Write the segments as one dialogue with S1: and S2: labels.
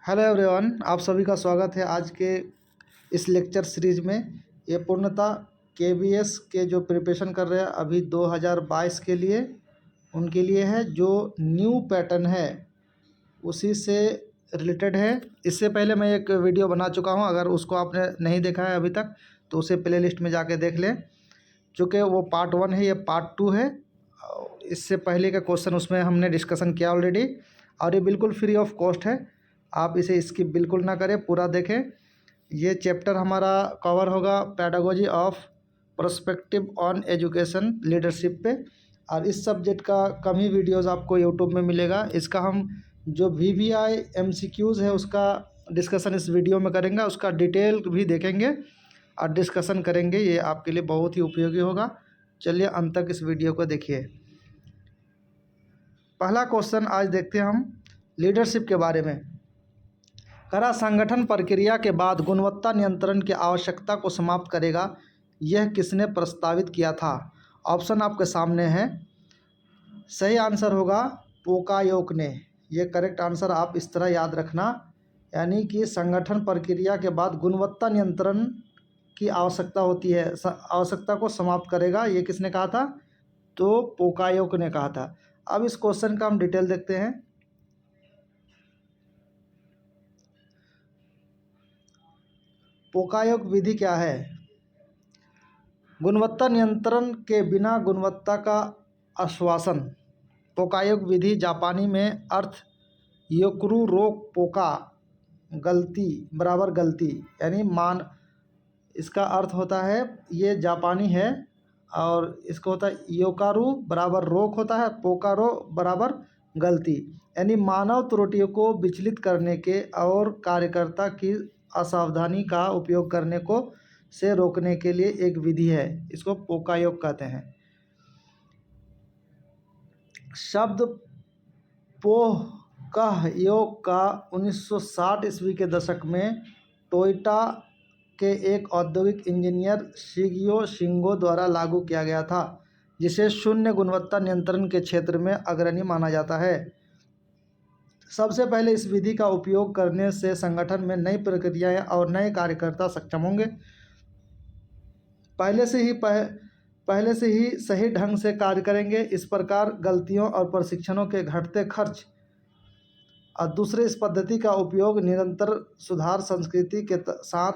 S1: Hello everyone, आप सभी का स्वागत है आज के इस लेक्चर सीरीज में। ये पूर्णतः केबीएस के जो प्रिपरेशन कर रहे हैं अभी 2022 के लिए, उनके लिए है। जो न्यू पैटर्न है उसी से रिलेटेड है। इससे पहले मैं एक वीडियो बना चुका हूं, अगर उसको आपने नहीं देखा है अभी तक तो उसे प्लेलिस्ट में जाके देख लें। चूँकि वो पार्ट 1 है, ये पार्ट 2 है। इससे पहले का क्वेश्चन उसमें हमने डिस्कशन किया ऑलरेडी, और ये बिल्कुल फ्री ऑफ कॉस्ट है। आप इसे स्किप बिल्कुल ना करें, पूरा देखें। ये चैप्टर हमारा कवर होगा pedagogy of perspective on education leadership पे, और इस सब्जेक्ट का कम ही वीडियोज़ आपको यूट्यूब में मिलेगा। इसका हम जो VVI MCQs है उसका डिस्कशन इस वीडियो में करेंगे, उसका डिटेल भी देखेंगे और डिस्कशन करेंगे। ये आपके लिए बहुत ही उपयोगी होगा। चलिए अंत तक इस वीडियो को देखिए। पहला क्वेश्चन आज देखते हैं हम लीडरशिप के बारे में। करा संगठन प्रक्रिया के बाद गुणवत्ता नियंत्रण की आवश्यकता को समाप्त करेगा, यह किसने प्रस्तावित किया था? ऑप्शन आपके सामने है। सही आंसर होगा पोकायोक ने। यह करेक्ट आंसर आप इस तरह याद रखना, यानी कि संगठन प्रक्रिया के बाद गुणवत्ता नियंत्रण की आवश्यकता होती है, आवश्यकता को समाप्त करेगा। ये किसने कहा था? तो पोकायोक ने कहा था। अब इस क्वेश्चन का हम डिटेल देखते हैं। पोकायोक विधि क्या है? गुणवत्ता नियंत्रण के बिना गुणवत्ता का आश्वासन। पोकायोक विधि जापानी में अर्थ योकुरु रोक पोका, गलती बराबर गलती, यानी मान। इसका अर्थ होता है, ये जापानी है और इसको होता है योकारू बराबर रोक होता है, पोकारो बराबर गलती, यानी मानव त्रुटियों को विचलित करने के और कार्यकर्ता की असावधानी का उपयोग करने को से रोकने के लिए एक विधि है। इसको पोकायोक कहते हैं। शब्द पोकायोक का 1960 ईस्वी के दशक में टोयोटा के एक औद्योगिक इंजीनियर शिगियो शिंगो द्वारा लागू किया गया था, जिसे शून्य गुणवत्ता नियंत्रण के क्षेत्र में अग्रणी माना जाता है। सबसे पहले इस विधि का उपयोग करने से संगठन में नई प्रक्रियाएं और नए कार्यकर्ता सक्षम होंगे। पहले से ही सही ढंग से कार्य करेंगे। इस प्रकार गलतियों और प्रशिक्षणों के घटते खर्च, और दूसरे इस पद्धति का उपयोग निरंतर सुधार संस्कृति के साथ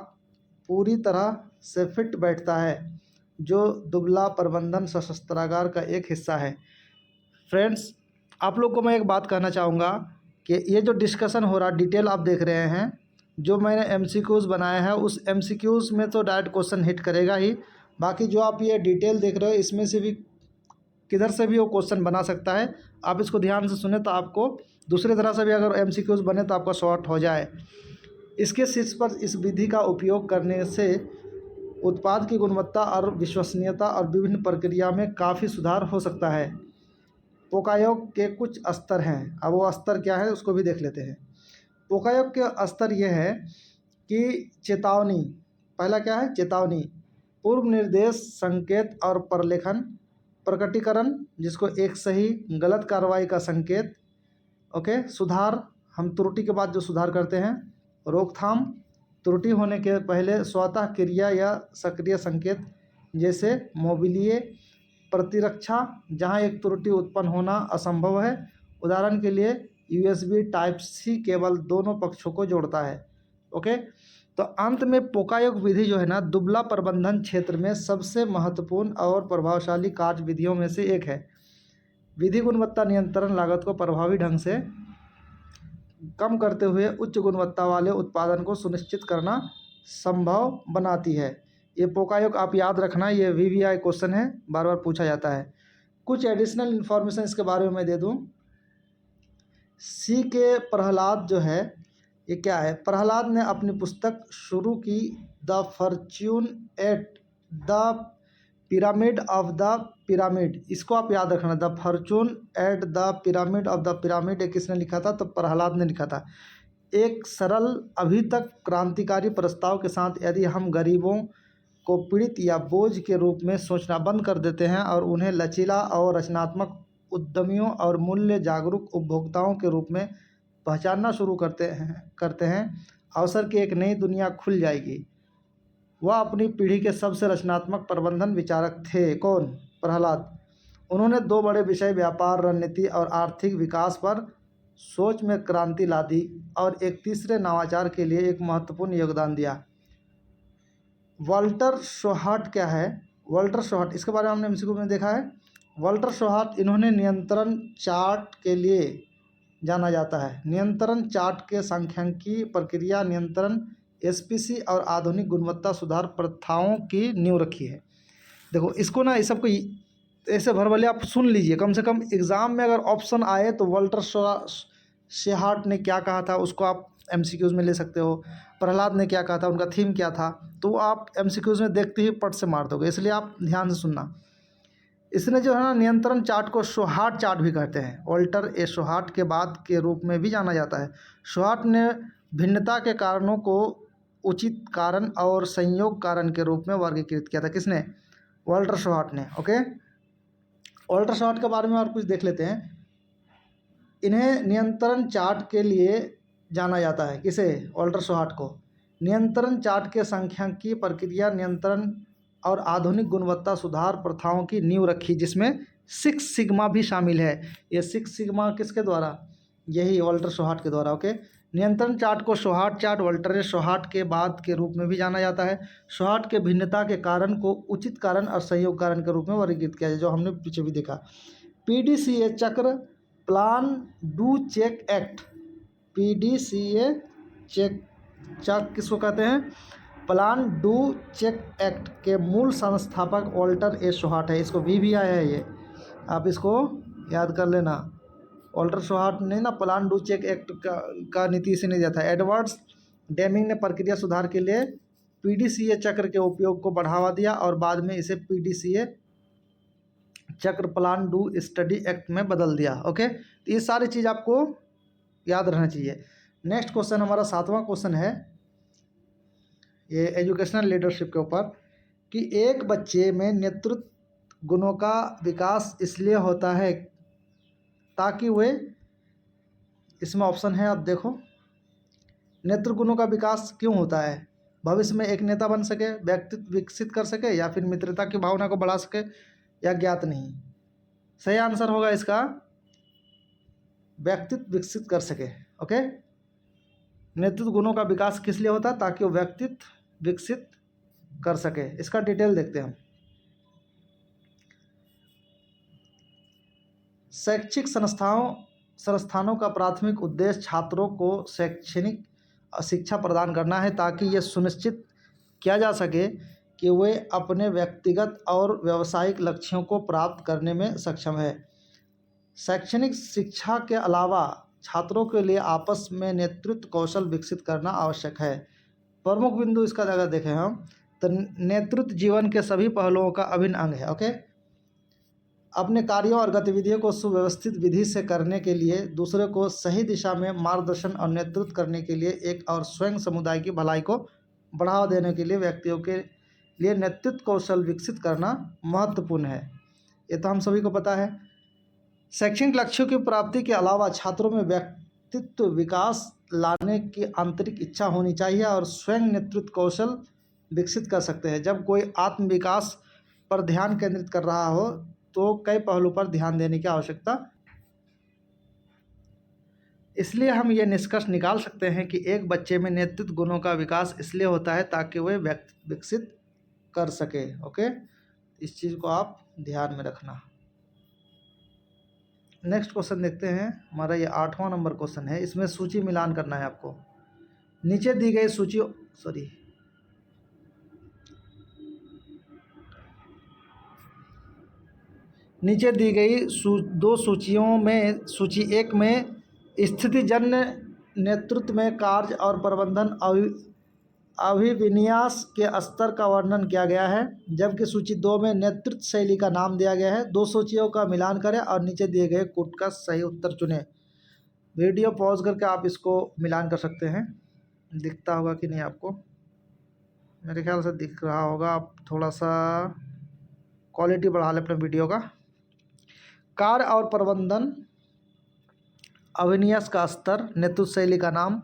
S1: पूरी तरह से फिट बैठता है, जो दुबला प्रबंधन शस्त्रागार का एक हिस्सा है। फ्रेंड्स, आप लोग को मैं एक बात कहना चाहूँगा कि ये जो डिस्कशन हो रहा, डिटेल आप देख रहे हैं, जो मैंने MCQs बनाए हैं उस MCQs में तो डायरेक्ट क्वेश्चन हिट करेगा ही। बाकी जो आप ये डिटेल देख रहे हो, इसमें से भी किधर से भी वो क्वेश्चन बना सकता है। आप इसको ध्यान से सुने तो आपको दूसरी तरह से भी अगर MCQs बने तो आपका शॉर्ट हो जाए। इसके शीर्ष पर इस विधि का उपयोग करने से उत्पाद की गुणवत्ता और विश्वसनीयता और विभिन्न प्रक्रिया में काफ़ी सुधार हो सकता है। पोकायोक के कुछ स्तर हैं, अब वो स्तर क्या है उसको भी देख लेते हैं। पोकायोक के स्तर ये है कि चेतावनी, पहला क्या है? चेतावनी, पूर्व निर्देश, संकेत और प्रलेखन, प्रकटीकरण जिसको एक सही गलत कार्रवाई का संकेत, ओके, सुधार, हम त्रुटि के बाद जो सुधार करते हैं, रोकथाम, त्रुटि होने के पहले स्वतः क्रिया या सक्रिय संकेत जैसे मोबिलिए, प्रतिरक्षा जहां एक त्रुटि उत्पन्न होना असंभव है, उदाहरण के लिए USB Type-C केवल दोनों पक्षों को जोड़ता है। ओके, तो अंत में पोकायोक विधि जो है ना, दुबला प्रबंधन क्षेत्र में सबसे महत्वपूर्ण और प्रभावशाली कार्य विधियों में से एक है। विधि गुणवत्ता नियंत्रण लागत को प्रभावी ढंग से कम करते हुए उच्च गुणवत्ता वाले उत्पादन को सुनिश्चित करना संभव बनाती है। ये पोकायोक आप याद रखना, ये VVI क्वेश्चन है, बार बार पूछा जाता है। कुछ एडिशनल इन्फॉर्मेशन इसके बारे में मैं दे दूं। CK प्रहलाद जो है, ये क्या है? प्रहलाद ने अपनी पुस्तक शुरू की the Fortune at the pyramid of the pyramid. इसको आप याद रखना, the Fortune at the pyramid of the pyramid. किसने लिखा था? तो प्रहलाद ने लिखा था। एक सरल, अभी तक क्रांतिकारी प्रस्ताव के साथ, यदि हम गरीबों को पीड़ित या बोझ के रूप में सोचना बंद कर देते हैं और उन्हें लचीला और रचनात्मक उद्यमियों और मूल्य जागरूक उपभोक्ताओं के रूप में पहचानना शुरू करते हैं अवसर की एक नई दुनिया खुल जाएगी। वह अपनी पीढ़ी के सबसे रचनात्मक प्रबंधन विचारक थे। कौन? प्रहलाद। उन्होंने दो बड़े विषय व्यापार रणनीति और आर्थिक विकास पर सोच में क्रांति ला दी और एक तीसरे नवाचार के लिए एक महत्वपूर्ण योगदान दिया। वाल्टर शोहार्ट क्या है? वाल्टर शोहार्ट, इसके बारे में हमने एमसीक्यू में देखा है। वाल्टर शोहार्ट, इन्होंने नियंत्रण चार्ट के लिए जाना जाता है। नियंत्रण चार्ट के सांख्यिकीय प्रक्रिया, नियंत्रण, एसपीसी और आधुनिक गुणवत्ता सुधार प्रथाओं की नींव रखी है। देखो इसको ना, इस सबको ऐसे भरभले आप सुन लीजिए, कम से कम एग्ज़ाम में अगर ऑप्शन आए तो वाल्टर शोहार्ट ने क्या कहा था उसको आप एमसीक्यूज़ में ले सकते हो। प्रहलाद ने क्या कहा था, उनका थीम क्या था, तो आप एमसीक्यूज़ में देखते ही पट से मार दोगे, इसलिए आप ध्यान से सुनना। इसने जो है ना नियंत्रण चार्ट को शोहार्ट चार्ट भी कहते हैं। वाल्टर ए शोहार्ट के बाद के रूप में भी जाना जाता है। शोहार्ट ने भिन्नता के कारणों को उचित कारण और संयोग कारण के रूप में वर्गीकृत किया था। किसने? वाल्टर शोहार्ट ने। ओके, वाल्टर शोहार्ट के बारे में और कुछ देख लेते हैं। इन्हें नियंत्रण चार्ट के लिए जाना जाता है। किसे? वाल्टर शोहार्ट को। नियंत्रण चार्ट के सांख्यिकीय प्रक्रिया, नियंत्रण और आधुनिक गुणवत्ता सुधार प्रथाओं की नींव रखी, जिसमें 6 सिग्मा भी शामिल है। ये 6 सिग्मा किसके द्वारा? यही वाल्टर शोहार्ट के द्वारा। ओके, नियंत्रण चार्ट को शोहार्ट चार्ट, वाल्टर शोहार्ट के बाद के रूप में भी जाना जाता है। शोहार्ट के भिन्नता के कारण को उचित कारण और संयोग कारण के रूप में वर्गीकृत किया है, जो हमने पीछे भी देखा। पीडीसीए चक्र, plan do check act. PDCA check किसको कहते हैं? प्लान डू चेक एक्ट के मूल संस्थापक वाल्टर ए शोहार्ट है। इसको भी आया है, ये आप इसको याद कर लेना। वाल्टर शोहार्ट ने ना प्लान डू चेक एक्ट का नीति से नहीं दिया था। एडवर्ड्स डेमिंग ने प्रक्रिया सुधार के लिए पीडीसीए चक्र के उपयोग को बढ़ावा दिया और बाद में इसे पीडीसीए चक्र, प्लान डू स्टडी एक्ट में बदल दिया। ओके, तो ये सारी चीज़ आपको याद रहना चाहिए। नेक्स्ट क्वेश्चन, हमारा 7वां क्वेश्चन है, ये एजुकेशनल लीडरशिप के ऊपर, कि एक बच्चे में नेतृत्व गुणों का विकास इसलिए होता है ताकि वे, इसमें ऑप्शन है, आप देखो, नेतृत्व गुणों का विकास क्यों होता है? भविष्य में एक नेता बन सके, व्यक्तित्व विकसित कर सके, या फिर मित्रता की भावना को बढ़ा सके, या ज्ञात नहीं। सही आंसर होगा इसका व्यक्तित्व विकसित कर सके। ओके, नेतृत्व गुणों का विकास किस लिए होता है? ताकि वो व्यक्तित्व विकसित कर सके। इसका डिटेल देखते हैं हम। शैक्षिक संस्थानों का प्राथमिक उद्देश्य छात्रों को शैक्षणिक शिक्षा प्रदान करना है ताकि ये सुनिश्चित किया जा सके कि वे अपने व्यक्तिगत और व्यावसायिक लक्ष्यों को प्राप्त करने में सक्षम है। शैक्षणिक शिक्षा के अलावा छात्रों के लिए आपस में नेतृत्व कौशल विकसित करना आवश्यक है। प्रमुख बिंदु इसका अगर देखें हम, तो नेतृत्व जीवन के सभी पहलुओं का अभिन्न अंग है। ओके, अपने कार्यों और गतिविधियों को सुव्यवस्थित विधि से करने के लिए, दूसरे को सही दिशा में मार्गदर्शन और नेतृत्व करने के लिए, एक और स्वयं समुदाय की भलाई को बढ़ावा देने के लिए व्यक्तियों के लिए नेतृत्व कौशल विकसित करना महत्वपूर्ण है। ये तो हम सभी को पता है। शैक्षणिक लक्ष्यों की प्राप्ति के अलावा छात्रों में व्यक्तित्व विकास लाने की आंतरिक इच्छा होनी चाहिए और स्वयं नेतृत्व कौशल विकसित कर सकते हैं। जब कोई आत्म विकास पर ध्यान केंद्रित कर रहा हो तो कई पहलू पर ध्यान देने की आवश्यकता। इसलिए हम ये निष्कर्ष निकाल सकते हैं कि एक बच्चे में नेतृत्व गुणों का विकास इसलिए होता है ताकि वह व्यक्तित्व विकसित कर सके। ओके, इस चीज़ को आप ध्यान में रखना। नेक्स्ट क्वेश्चन देखते हैं, हमारा ये 8वां नंबर क्वेश्चन है। इसमें सूची मिलान करना है आपको। नीचे दी गई दो सूचियों में, सूची 1 में स्थितिजन्य नेतृत्व में कार्य और प्रबंधन अभिविन्यास के स्तर का वर्णन किया गया है, जबकि सूची 2 में नेतृत्व शैली का नाम दिया गया है। दो सूचियों का मिलान करें और नीचे दिए गए कोट का सही उत्तर चुनें। वीडियो पॉज करके आप इसको मिलान कर सकते हैं। दिखता होगा कि नहीं आपको? मेरे ख्याल से दिख रहा होगा। आप थोड़ा सा क्वालिटी बढ़ा लें अपने वीडियो का। कार्य और प्रबंधन अविन्यास का स्तर, नेतृत्व शैली का नाम,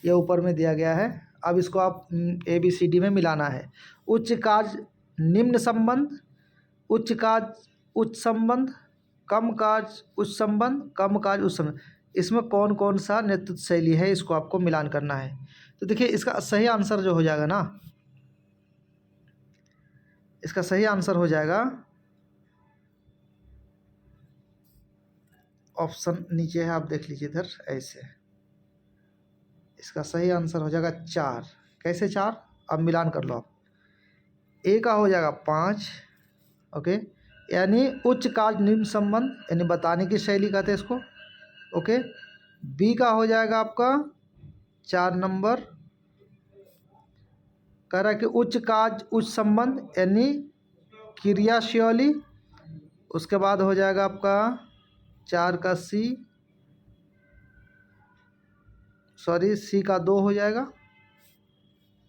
S1: ये ऊपर में दिया गया है। अब इसको आप ABCD में मिलाना है। उच्च कार्य निम्न संबंध, उच्च कार्य उच्च संबंध, कम कार्य उच्च संबंध, कम कार्य उच्च संबंध, इसमें कौन कौन सा नेतृत्व शैली है, इसको आपको मिलान करना है। तो देखिए इसका सही आंसर जो हो जाएगा ना, इसका सही आंसर हो जाएगा ऑप्शन नीचे है, आप देख लीजिए इधर ऐसे। इसका सही आंसर हो जाएगा 4। कैसे 4? अब मिलान कर लो आप। ए का हो जाएगा 5, ओके, यानी उच्च कार्य निम्न संबंध, यानी बताने की शैली कहते हैं इसको, ओके। बी का हो जाएगा आपका 4 नंबर, कह रहा है कि उच्च कार्य उच्च संबंध यानी क्रियाशैली। उसके बाद हो जाएगा आपका 4 का सी का 2 हो जाएगा,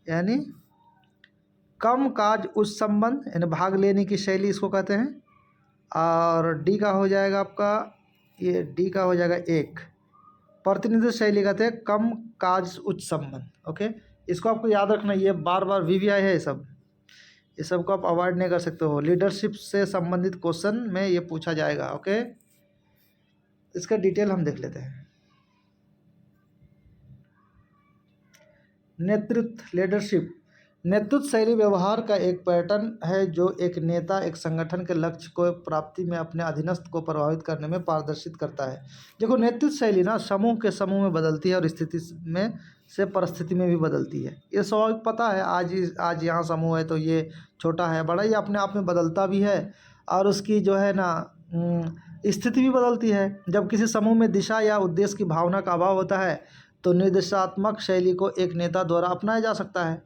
S1: यानी कम कार्य उच्च संबंध, यानी भाग लेने की शैली इसको कहते हैं। और डी का हो जाएगा आपका, ये डी का हो जाएगा 1, प्रतिनिधित्व शैली कहते हैं कम कार्य उच्च संबंध, ओके। इसको आपको याद रखना, ये बार बार VVI है, ये सब को आप अवॉइड नहीं कर सकते हो। लीडरशिप से संबंधित क्वेश्चन में ये पूछा जाएगा, ओके। इसका डिटेल हम देख लेते हैं। नेतृत्व लीडरशिप, नेतृत्व शैली व्यवहार का एक पैटर्न है जो एक नेता एक संगठन के लक्ष्य को प्राप्ति में अपने अधीनस्थ को प्रभावित करने में पारदर्शित करता है। देखो नेतृत्व शैली ना समूह के समूह में बदलती है और स्थिति में से परिस्थिति में भी बदलती है। ये स्वाभाविक पता है, आज यहाँ समूह है तो ये छोटा है बड़ा, ये अपने आप में बदलता भी है और उसकी जो है ना स्थिति भी बदलती है। जब किसी समूह में दिशा या उद्देश्य की भावना का अभाव होता है तो निर्देशात्मक शैली को एक नेता द्वारा अपनाया जा सकता है,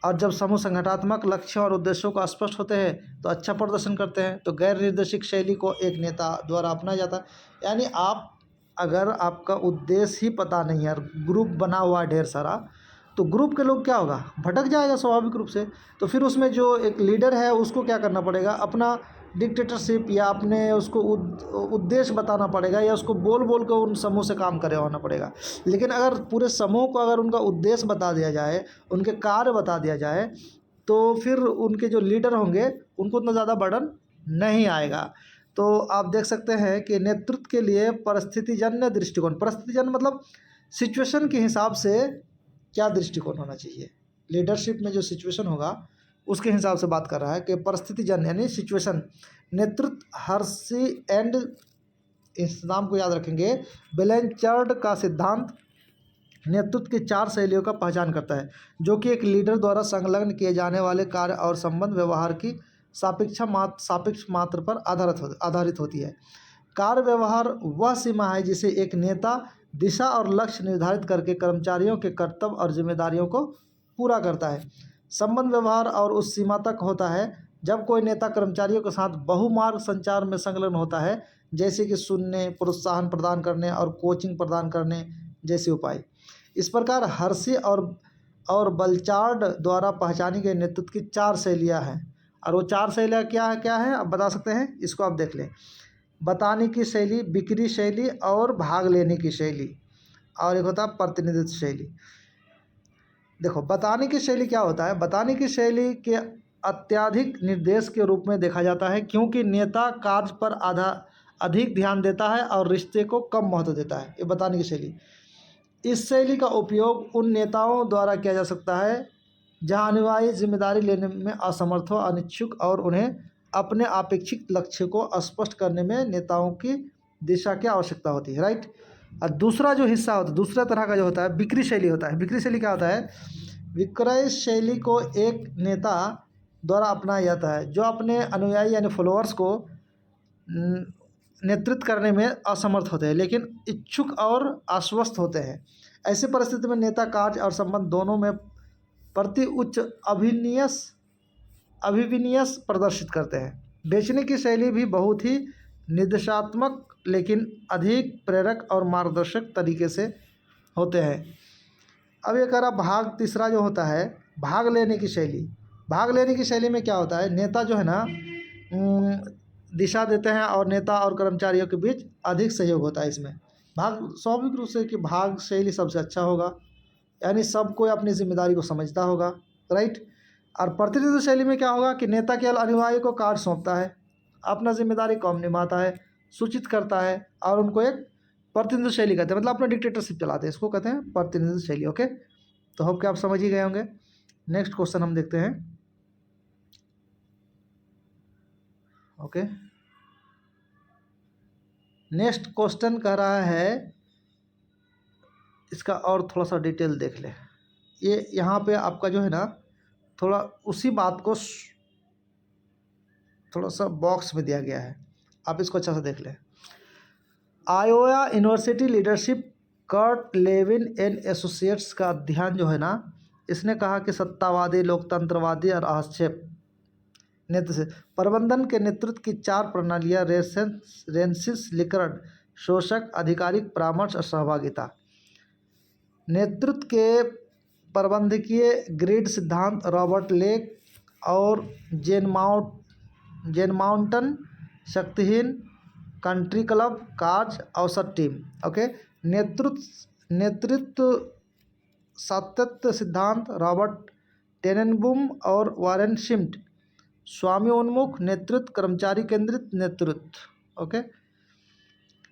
S1: और जब समूह संगठनात्मक लक्ष्यों और उद्देश्यों को स्पष्ट होते हैं तो अच्छा प्रदर्शन करते हैं तो गैर निर्देशिक शैली को एक नेता द्वारा अपनाया जाता है। यानी आप अगर आपका उद्देश्य ही पता नहीं है, ग्रुप बना हुआ है ढेर सारा, तो ग्रुप के लोग क्या होगा, भटक जाएगा स्वाभाविक रूप से। तो फिर उसमें जो एक लीडर है उसको क्या करना पड़ेगा, अपना डिक्टेटरशिप या अपने उसको उद्देश्य बताना पड़ेगा, या उसको बोल बोल कर उन समूह से काम करवाना पड़ेगा। लेकिन अगर पूरे समूह को अगर उनका उद्देश्य बता दिया जाए, उनके कार्य बता दिया जाए, तो फिर उनके जो लीडर होंगे उनको उतना ज़्यादा बर्डन नहीं आएगा। तो आप देख सकते हैं कि नेतृत्व के लिए परिस्थितिजन्य दृष्टिकोण, परिस्थितिजन्य मतलब सिचुएशन के हिसाब से क्या दृष्टिकोण होना चाहिए, लीडरशिप में जो सिचुएशन होगा उसके हिसाब से बात कर रहा है कि परिस्थितिजन्य यानी सिचुएशन। नेतृत्व हर्सी एंड, इस नाम को याद रखेंगे, बेलेंचर्ड का सिद्धांत नेतृत्व की 4 शैलियों का पहचान करता है जो कि एक लीडर द्वारा संलग्न किए जाने वाले कार्य और संबंध व्यवहार की सापेक्ष मात्र पर आधारित होती है। कार्य व्यवहार वह सीमा है जिसे एक नेता दिशा और लक्ष्य निर्धारित करके कर्मचारियों के कर्तव्य और जिम्मेदारियों को पूरा करता है। संबंध व्यवहार और उस सीमा तक होता है जब कोई नेता कर्मचारियों के साथ बहुमार्ग संचार में संलग्न होता है, जैसे कि सुनने, प्रोत्साहन प्रदान करने और कोचिंग प्रदान करने जैसे उपाय। इस प्रकार हर्सी और बल्चार्ड द्वारा पहचानी गई नेतृत्व की 4 शैलियाँ हैं, और वो 4 शैलियाँ क्या है आप बता सकते हैं, इसको आप देख लें। बताने की शैली, बिक्री शैली और भाग लेने की शैली, और एक होता है प्रतिनिधित्व शैली। देखो बताने की शैली क्या होता है, बताने की शैली के अत्यधिक निर्देश के रूप में देखा जाता है क्योंकि नेता कार्य पर अधिक ध्यान देता है और रिश्ते को कम महत्व देता है, ये बताने की शैली। इस शैली का उपयोग उन नेताओं द्वारा किया जा सकता है जहां अनुयायी जिम्मेदारी लेने में असमर्थ हो, अनिच्छुक और उन्हें अपने अपेक्षित लक्ष्य को स्पष्ट करने में नेताओं की दिशा की आवश्यकता होती है, राइट। और दूसरा जो हिस्सा होता है, दूसरा तरह का जो होता है बिक्री शैली होता है। बिक्री शैली क्या होता है, विक्रय शैली को एक नेता द्वारा अपनाया जाता है जो अपने अनुयायी यानी फॉलोअर्स को नेतृत्व करने में असमर्थ होते हैं लेकिन इच्छुक और आश्वस्त होते हैं। ऐसी परिस्थिति में नेता कार्य और संबंध दोनों में प्रति उच्च अभिविन्यास प्रदर्शित करते हैं। बेचने की शैली भी बहुत ही निर्देशात्मक लेकिन अधिक प्रेरक और मार्गदर्शक तरीके से होते हैं। अब ये कह रहा भाग तीसरा जो होता है भाग लेने की शैली। भाग लेने की शैली में क्या होता है, नेता जो है ना दिशा देते हैं और नेता और कर्मचारियों के बीच अधिक सहयोग होता है इसमें। स्वाभाविक रूप से कि भाग शैली सबसे अच्छा होगा, यानी सब कोई अपनी जिम्मेदारी को समझता होगा, राइट। और प्रतिनिधित्व शैली में क्या होगा कि नेता केवल अनुयायी को कार्य सौंपता है, अपना जिम्मेदारी कम निभाता है, सूचित करता है और उनको एक प्रतिनिधित्व शैली कहते हैं, मतलब अपना डिक्टेटरशिप चलाते हैं, इसको कहते हैं प्रतिनिधित्व शैली। ओके, तो होप कि आप समझ ही गए होंगे। नेक्स्ट क्वेश्चन हम देखते हैं। ओके, नेक्स्ट क्वेश्चन कह रहा है, इसका और थोड़ा सा डिटेल देख ले। ये यहाँ पे आपका जो है ना थोड़ा उसी बात को थोड़ा सा बॉक्स में दिया गया है, आप इसको अच्छा से देख लें। Iowa university leadership Kurt Lewin and associates का अध्ययन जो है ना, इसने कहा कि सत्तावादी, लोकतंत्रवादी और हस्तक्षेप नेतृत्व से प्रबंधन के नेतृत्व की 4 प्रणालियाँ रेंसिस, लिकर्ट, शोषक, आधिकारिक, परामर्श और सहभागिता। नेतृत्व के प्रबंधकीय ग्रिड सिद्धांत रॉबर्ट लेक और जेन माउंटन, शक्तिहीन, कंट्री क्लब, कार्य, औसत टीम। ओके, नेतृत्व सातत्य सिद्धांत रॉबर्ट टेनेनबूम और वारेन शिम्ट। स्वामी उन्मुख नेतृत्व, कर्मचारी केंद्रित नेतृत्व। ओके,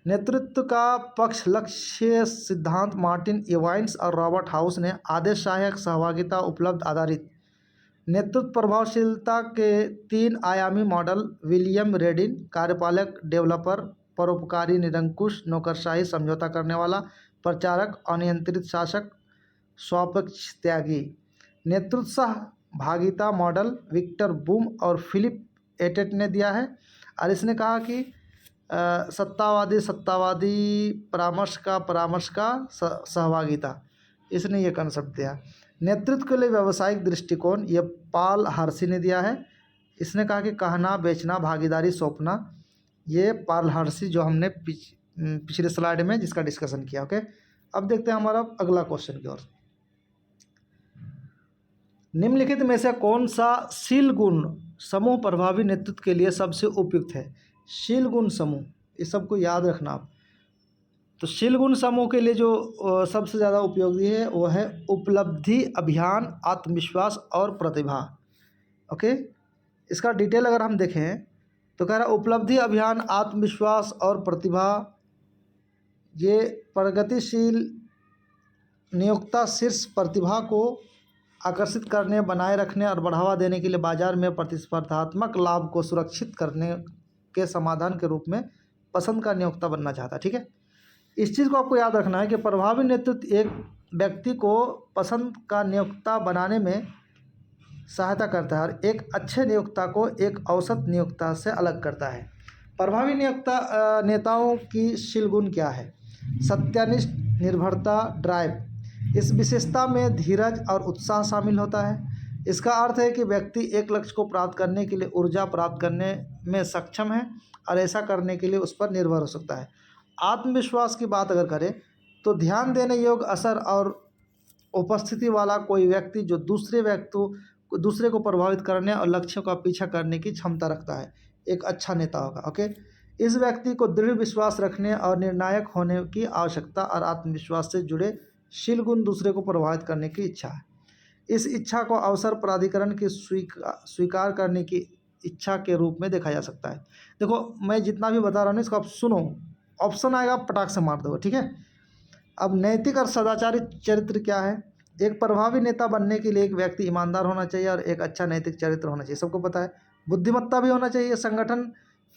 S1: नेतृत्व का पक्ष लक्ष्य सिद्धांत मार्टिन इवाइंस और रॉबर्ट हाउस ने। आदेश सहायक, सहभागिता, उपलब्ध आधारित। नेतृत्व प्रभावशीलता के 3 आयामी मॉडल विलियम रेडिन। कार्यपालक, डेवलपर, परोपकारी, निरंकुश, नौकरशाही, समझौता करने वाला, प्रचारक, अनियंत्रित शासक, स्वपक्ष त्यागी। नेतृत्व सहभागिता मॉडल विक्टर बूम और फिलिप एटेट ने दिया है, और इसने कहा कि सत्तावादी परामर्श का सहभागिता, इसने ये कंसेप्ट दिया। नेतृत्व के लिए व्यावसायिक दृष्टिकोण, ये पॉल हर्सी ने दिया है। इसने कहा कि कहना, बेचना, भागीदारी सौंपना, ये पॉल हर्सी जो हमने पिछले स्लाइड में जिसका डिस्कशन किया। ओके, अब देखते हैं हमारा अगला क्वेश्चन की ओर। निम्नलिखित में से कौन सा शील गुण समूह प्रभावी नेतृत्व के लिए सबसे उपयुक्त है? शील गुण समूह, ये सबको याद रखना आप। तो शील गुण समूह के लिए जो सबसे ज़्यादा उपयोगी है वो है उपलब्धि अभियान, आत्मविश्वास और प्रतिभा। ओके, इसका डिटेल अगर हम देखें तो कह रहा उपलब्धि अभियान, आत्मविश्वास और प्रतिभा, ये प्रगतिशील नियोक्ता शीर्ष प्रतिभा को आकर्षित करने, बनाए रखने और बढ़ावा देने के लिए बाजार में प्रतिस्पर्धात्मक लाभ को सुरक्षित करने के समाधान के रूप में पसंद का नियोक्ता बनना चाहता है। ठीक है, इस चीज़ को आपको याद रखना है कि प्रभावी नेतृत्व एक व्यक्ति को पसंद का नियोक्ता बनाने में सहायता करता है और एक अच्छे नियोक्ता को एक औसत नियोक्ता से अलग करता है। प्रभावी नेताओं की शील गुण क्या है? सत्यनिष्ठ, निर्भरता, ड्राइव। इस विशेषता में धीरज और उत्साह शामिल होता है। इसका अर्थ है कि व्यक्ति एक लक्ष्य को प्राप्त करने के लिए ऊर्जा प्राप्त करने में सक्षम है और ऐसा करने के लिए उस पर निर्भर हो सकता है। आत्मविश्वास की बात अगर करें तो ध्यान देने योग्य, असर और उपस्थिति वाला कोई व्यक्ति जो दूसरे को प्रभावित करने और लक्ष्यों का पीछा करने की क्षमता रखता है, एक अच्छा नेता होगा। ओके, इस व्यक्ति को दृढ़ विश्वास रखने और निर्णायक होने की आवश्यकता और आत्मविश्वास से जुड़े शील गुण दूसरे को प्रभावित करने की इच्छा है। इस इच्छा को अवसर प्राधिकरण की स्वीकार करने की इच्छा के रूप में देखा जा सकता है। देखो, मैं जितना भी बता रहा हूँ इसको आप सुनो, ऑप्शन आएगा पटाख से मार दो। ठीक है, अब नैतिक और सदाचारी चरित्र क्या है? एक प्रभावी नेता बनने के लिए एक व्यक्ति ईमानदार होना चाहिए और एक अच्छा नैतिक चरित्र होना चाहिए, सबको पता है। बुद्धिमत्ता भी होना चाहिए, संगठन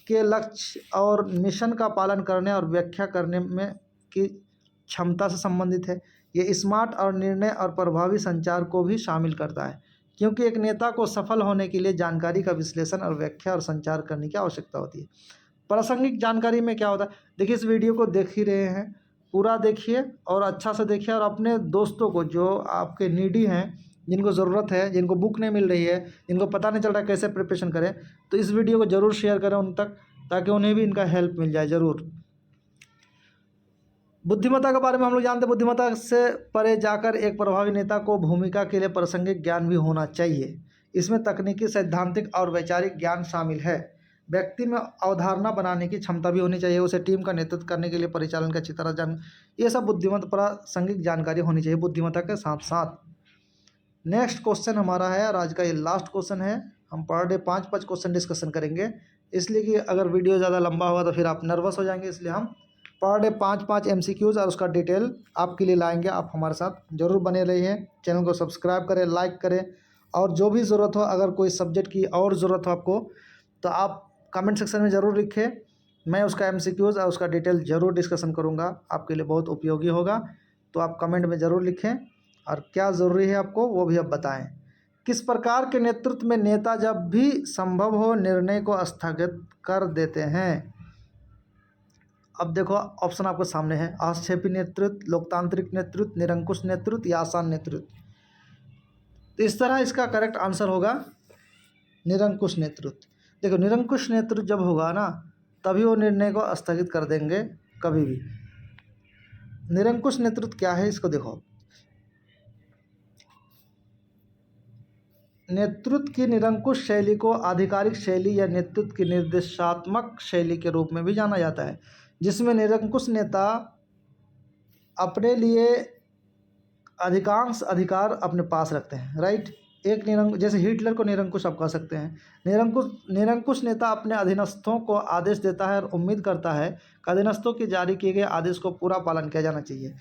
S1: के लक्ष्य और मिशन का पालन करने और व्याख्या करने में की क्षमता से संबंधित है। ये स्मार्ट और निर्णय और प्रभावी संचार को भी शामिल करता है, क्योंकि एक नेता को सफल होने के लिए जानकारी का विश्लेषण और व्याख्या और संचार करने की आवश्यकता होती है। प्रासंगिक जानकारी में क्या होता है? देखिए, इस वीडियो को देख ही रहे हैं, पूरा देखिए और अच्छा से देखिए, और अपने दोस्तों को जो आपके नीडी हैं, जिनको ज़रूरत है, जिनको बुक नहीं मिल रही है, जिनको पता नहीं चल रहा कैसे प्रिपरेशन करें, तो इस वीडियो को ज़रूर शेयर करें उन तक, ताकि उन्हें भी इनका हेल्प मिल जाए ज़रूर। बुद्धिमत्ता के बारे में हम लोग जानते हैं, बुद्धिमत्ता से परे जाकर एक प्रभावी नेता को भूमिका के लिए प्रासंगिक ज्ञान भी होना चाहिए। इसमें तकनीकी, सैद्धांतिक और वैचारिक ज्ञान शामिल है। व्यक्ति में अवधारणा बनाने की क्षमता भी होनी चाहिए, उसे टीम का नेतृत्व करने के लिए परिचालन का अच्छी तरह जान, ये सब बुद्धिमत्ता प्रासंगिक जानकारी होनी चाहिए बुद्धिमत्ता के साथ साथ। नेक्स्ट क्वेश्चन हमारा है और आज का ये लास्ट क्वेश्चन है। हम पर डे 5-5 क्वेश्चन डिस्कशन करेंगे, इसलिए कि अगर वीडियो ज़्यादा लंबा होगा तो फिर आप नर्वस हो जाएंगे, इसलिए हम पर डे 5-5 MCQs और उसका डिटेल आपके लिए लाएंगे। आप हमारे साथ जरूर बने रहिए, चैनल को सब्सक्राइब करें, लाइक करें, और जो भी ज़रूरत हो, अगर कोई सब्जेक्ट की और ज़रूरत हो आपको तो आप कमेंट सेक्शन में ज़रूर लिखें। मैं उसका MCQs और उसका डिटेल ज़रूर डिस्कशन करूँगा, आपके लिए बहुत उपयोगी होगा। तो आप कमेंट में ज़रूर लिखें और क्या ज़रूरी है आपको वो भी आप बताएं। किस प्रकार के नेतृत्व में नेता जब भी संभव हो निर्णय को स्थगित कर देते हैं? अब देखो ऑप्शन आपके सामने है, हस्तक्षेपी नेतृत्व, लोकतांत्रिक नेतृत्व, निरंकुश नेतृत्व या आसान नेतृत्व। तो इस तरह इसका करेक्ट आंसर होगा निरंकुश नेतृत्व। देखो निरंकुश नेतृत्व जब होगा ना तभी वो निर्णय को स्थगित कर देंगे कभी भी। निरंकुश नेतृत्व क्या है इसको देखो, नेतृत्व की निरंकुश शैली को आधिकारिक शैली या नेतृत्व की निर्देशात्मक शैली के रूप में भी जाना जाता है, जिसमें निरंकुश नेता अपने लिए अधिकांश अधिकार अपने पास रखते हैं, राइट। एक जैसे हिटलर को निरंकुश आप कह सकते हैं। निरंकुश नेता अपने अधीनस्थों को आदेश देता है और उम्मीद करता है कि अधीनस्थों के जारी किए गए आदेश को पूरा पालन किया जाना चाहिए।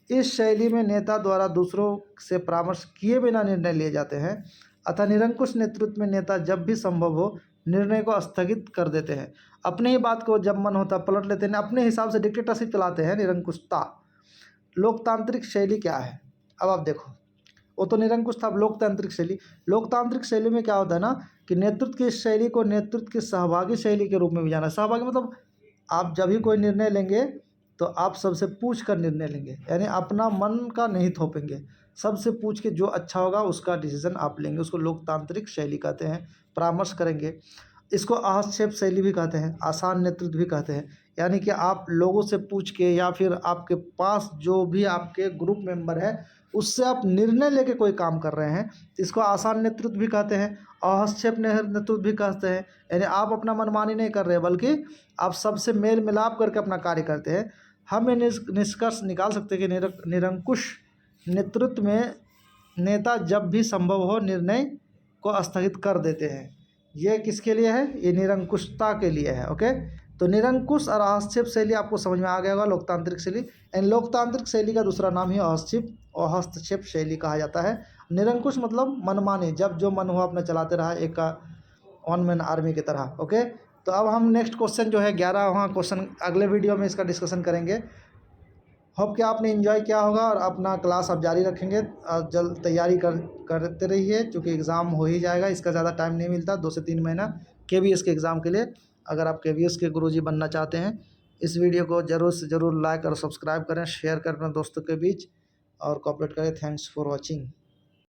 S1: इस शैली में नेता द्वारा दूसरों से परामर्श किए बिना निर्णय लिए जाते हैं। अतः निरंकुश नेतृत्व में नेता जब भी संभव हो निर्णय को स्थगित कर देते हैं, अपने ही बात को जब मन होता पलट लेते हैं, अपने हिसाब से डिक्टेटरशिप चलाते हैं, निरंकुशता। लोकतांत्रिक शैली क्या है? अब आप देखो, वो तो निरंकुश था, अब लोकतांत्रिक शैली में क्या होता है ना कि नेतृत्व की शैली को नेतृत्व की सहभागी शैली के रूप में भी जाना। सहभागी मतलब आप जब भी कोई निर्णय लेंगे तो आप सबसे पूछ कर निर्णय लेंगे, यानी अपना मन का नहीं थोपेंगे, सबसे पूछ के जो अच्छा होगा उसका डिसीजन आप लेंगे, उसको लोकतांत्रिक शैली कहते हैं। परामर्श करेंगे, इसको हस्तक्षेप शैली भी कहते हैं, आसान नेतृत्व भी कहते हैं, यानी कि आप लोगों से पूछ के या फिर आपके पास जो भी आपके ग्रुप मेंबर है उससे आप निर्णय लेके कोई काम कर रहे हैं, इसको आसान नेतृत्व भी कहते हैं। हस्तक्षेप नेतृत्व भी कहते हैं, यानी आप अपना मनमानी नहीं कर रहे बल्कि आप सबसे मेल मिलाप करके अपना कार्य करते हैं। हम ये निष्कर्ष निकाल सकते हैं कि निरंकुश नेतृत्व में नेता जब भी संभव हो निर्णय को स्थगित कर देते हैं। ये किसके लिए है? ये निरंकुशता के लिए है। ओके, तो निरंकुश और हस्तक्षेप शैली आपको समझ में आ गया होगा, लोकतांत्रिक शैली। एंड लोकतांत्रिक शैली का दूसरा नाम ही हस्तक्षेप शैली कहा जाता है। निरंकुश मतलब मनमानी, जब जो मन हुआ अपना चलाते रहा, एक वन मैन आर्मी की तरह। ओके, तो अब हम नेक्स्ट क्वेश्चन जो है 11वां क्वेश्चन अगले वीडियो में इसका डिस्कशन करेंगे। होप कि आपने एंजॉय किया होगा और अपना क्लास आप जारी रखेंगे, जल्द तैयारी करते रहिए, क्योंकि एग्ज़ाम हो ही जाएगा, इसका ज़्यादा टाइम नहीं मिलता, 2 से 3 महीना KVS के एग्ज़ाम के लिए। अगर आप KVS के गुरुजी बनना चाहते हैं, इस वीडियो को ज़रूर से ज़रूर लाइक और सब्सक्राइब करें, शेयर करें अपने दोस्तों के बीच और कोऑपरेट करें। Thanks for watching.